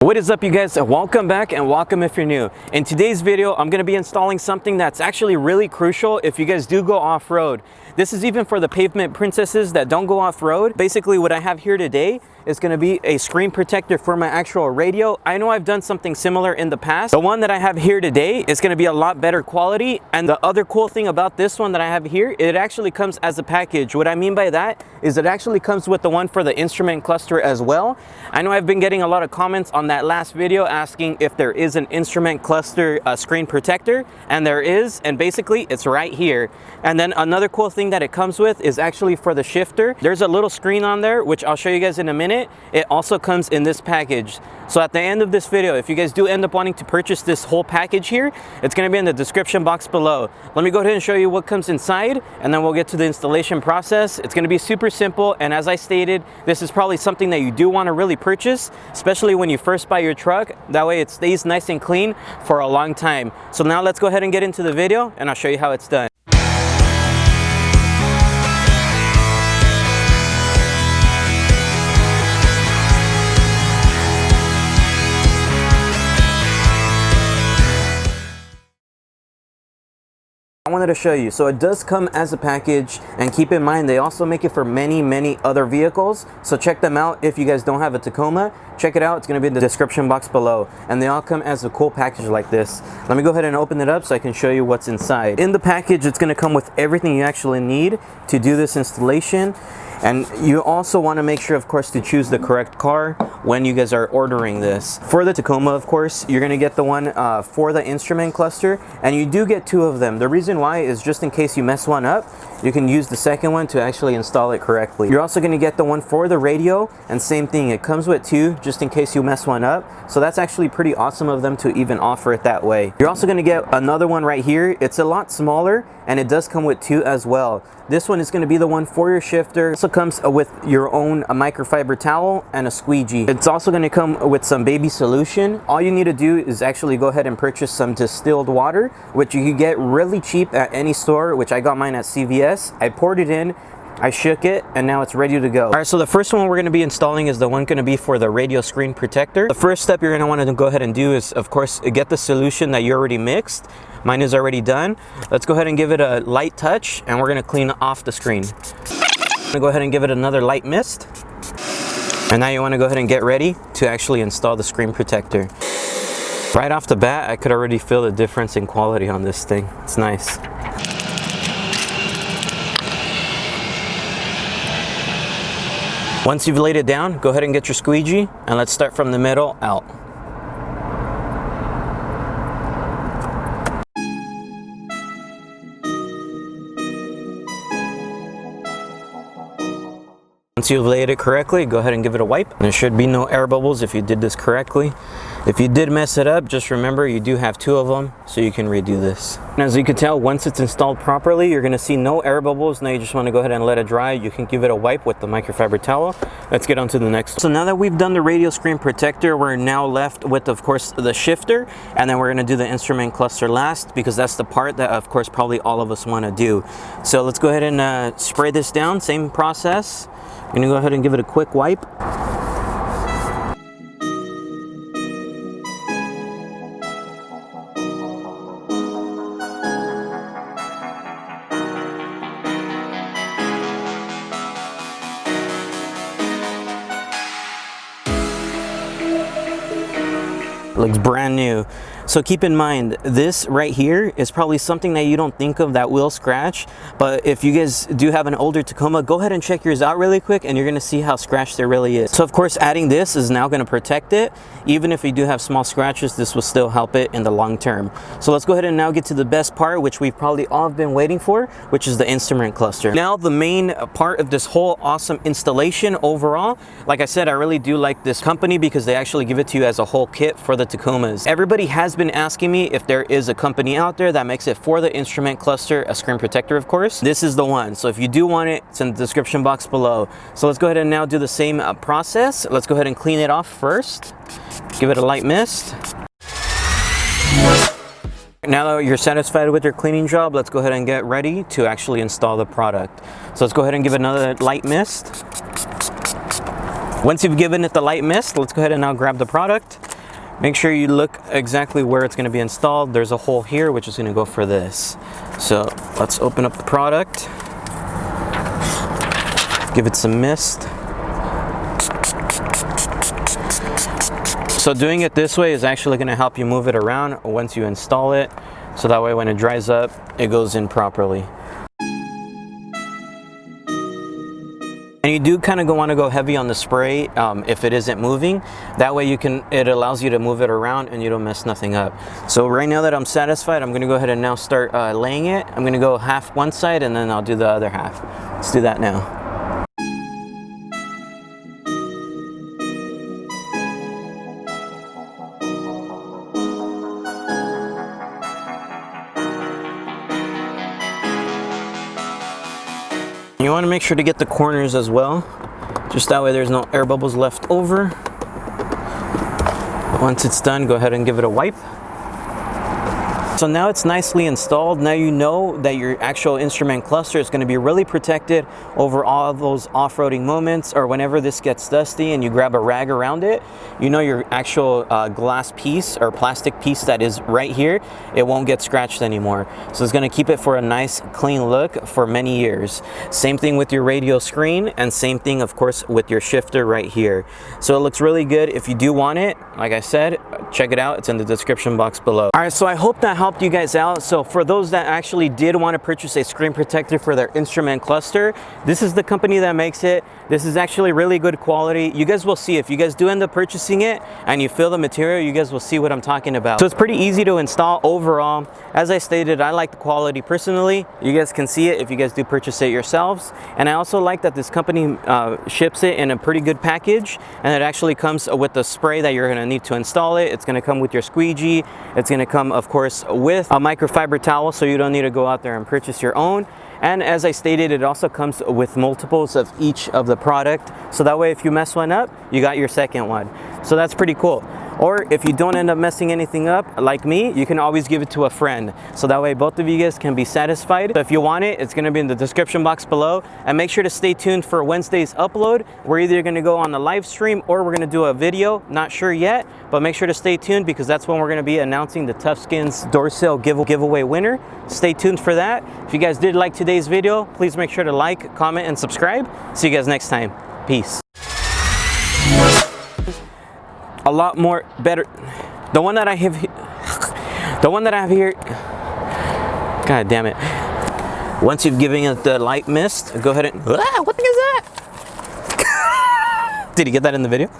What is up, you guys? Welcome back and welcome if you're new. In today's video, I'm going to be installing something that's actually really crucial if you guys do go off-road. This is even for the pavement princesses that don't go off-road. Basically, what I have here today is going to be a screen protector for my actual radio. I know I've done something similar in the past. The one that I have here today is going to be a lot better quality. And the other cool thing about this one that I have here, it actually comes as a package. What I mean by that is it actually comes with the one for the instrument cluster as well. I know I've been getting a lot of comments on that last video asking if there is an instrument cluster screen protector, and there is, and basically it's right here. And then another cool thing that it comes with is actually for the shifter. There's a little screen on there, which I'll show you guys in a minute. It also comes in this package. So at the end of this video, if you guys do end up wanting to purchase this whole package here, it's going to be in the description box below. Let me go ahead and show you what comes inside, and then we'll get to the installation process. It's going to be super simple, and as I stated, this is probably something that you do want to really purchase, especially when you first buy your truck. That way it stays nice and clean for a long time. So now let's go ahead and get into the video, and I'll show you how it's done. I wanted to show you, so it does come as a package, and keep in mind they also make it for many other vehicles, so check them out. If you guys don't have a Tacoma, check it out. It's going to be in the description box below, and they all come as a cool package like this. Let me go ahead and open it up so I can show you what's inside. In the package, it's going to come with everything you actually need to do this installation. And you also want to make sure, of course, to choose the correct car when you guys are ordering this. For the Tacoma, of course, you're going to get the one for the instrument cluster, and you do get two of them. The reason why is just in case you mess one up, you can use the second one to actually install it correctly. You're also going to get the one for the radio, and same thing, it comes with two just in case you mess one up. So that's actually pretty awesome of them to even offer it that way. You're also going to get another one right here. It's a lot smaller, and it does come with two as well. This one is going to be the one for your shifter. It also comes with your own microfiber towel and a squeegee. It's also going to come with some baby solution. All you need to do is actually go ahead and purchase some distilled water, which you can get really cheap at any store, which I got mine at CVS. I poured it in, I shook it, and now it's ready to go. All right, so the first one we're going to be installing is the one going to be for the radio screen protector. The first step you're going to want to go ahead and do is, of course, get the solution that you already mixed. Mine is already done. Let's go ahead and give it a light touch, and we're going to clean off the screen. I'm going to go ahead and give it another light mist. And now you want to go ahead and get ready to actually install the screen protector. Right off the bat, I could already feel the difference in quality on this thing. It's nice. Once you've laid it down, go ahead and get your squeegee, and let's start from the middle out. Once you've laid it correctly, go ahead and give it a wipe. There should be no air bubbles if you did this correctly. If you did mess it up, just remember you do have two of them, so you can redo this. And as you can tell, once it's installed properly, you're going to see no air bubbles. Now you just want to go ahead and let it dry. You can give it a wipe with the microfiber towel. Let's get on to the next one. So now that we've done the radio screen protector, we're now left with, of course, the shifter, and then we're going to do the instrument cluster last, because that's the part that, of course, probably all of us want to do. So let's go ahead and spray this down. Same process. I'm going to go ahead and give it a quick wipe. Looks brand new. So keep in mind, this right here is probably something that you don't think of that will scratch, but if you guys do have an older Tacoma, go ahead and check yours out really quick, and you're going to see how scratched there really is. So of course, adding this is now going to protect it. Even if you do have small scratches, this will still help it in the long term. So let's go ahead and now get to the best part, which we've probably all been waiting for, which is the instrument cluster. Now the main part of this whole awesome installation overall, like I said, I really do like this company because they actually give it to you as a whole kit for the Tacomas. Everybody has been asking me if there is a company out there that makes it for the instrument cluster, a screen protector, of course. This is the one. So if you do want it, it's in the description box below. So let's go ahead and now do the same process. Let's go ahead and clean it off first. Give it a light mist. Now that you're satisfied with your cleaning job, let's go ahead and get ready to actually install the product. So let's go ahead and give it another light mist. Once you've given it the light mist, let's go ahead and now grab the product. Make sure you look exactly where it's going to be installed. There's a hole here, which is going to go for this. So let's open up the product. Give it some mist. So doing it this way is actually going to help you move it around once you install it. So that way when it dries up, it goes in properly. And you do kind of want to go heavy on the spray if it isn't moving. That way it allows you to move it around and you don't mess nothing up. So right now that I'm satisfied, I'm going to go ahead and now start laying it. I'm going to go half one side and then I'll do the other half. Let's do that now. You want to make sure to get the corners as well, just that way there's no air bubbles left over. Once it's done, go ahead and give it a wipe. So now it's nicely installed. Now you know that your actual instrument cluster is going to be really protected over all of those off-roading moments, or whenever this gets dusty and you grab a rag around it, you know your actual glass piece or plastic piece that is right here, it won't get scratched anymore. So it's going to keep it for a nice clean look for many years. Same thing with your radio screen, and same thing of course with your shifter right here. So it looks really good. If you do want it, like I said, check it out. It's in the description box below. All right, so I hope that helped you guys out. So for those that actually did want to purchase a screen protector for their instrument cluster, this is the company that makes it. This is actually really good quality. You guys will see, if you guys do end up purchasing it and you feel the material, you guys will see what I'm talking about. So it's pretty easy to install overall. As I stated, I like the quality personally. You guys can see it if you guys do purchase it yourselves. And I also like that this company ships it in a pretty good package, and it actually comes with the spray that you're going to need to install it. It's going to come with your squeegee. It's going to come, of course, with a microfiber towel, so you don't need to go out there and purchase your own. And as I stated, it also comes with multiples of each of the product, so that way if you mess one up, you got your second one. So that's pretty cool. Or if you don't end up messing anything up, like me, you can always give it to a friend. So that way both of you guys can be satisfied. So if you want it, it's gonna be in the description box below. And make sure to stay tuned for Wednesday's upload. We're either gonna go on the live stream or we're gonna do a video, not sure yet, but make sure to stay tuned because that's when we're gonna be announcing the tufskinz door sale giveaway winner. Stay tuned for that. If you guys did like today's video, please make sure to like, comment, and subscribe. See you guys next time. Peace. A lot more better. The one that I have here, god damn it. Once you've given it the light mist, go ahead and, what the thing is that? Did you get that in the video?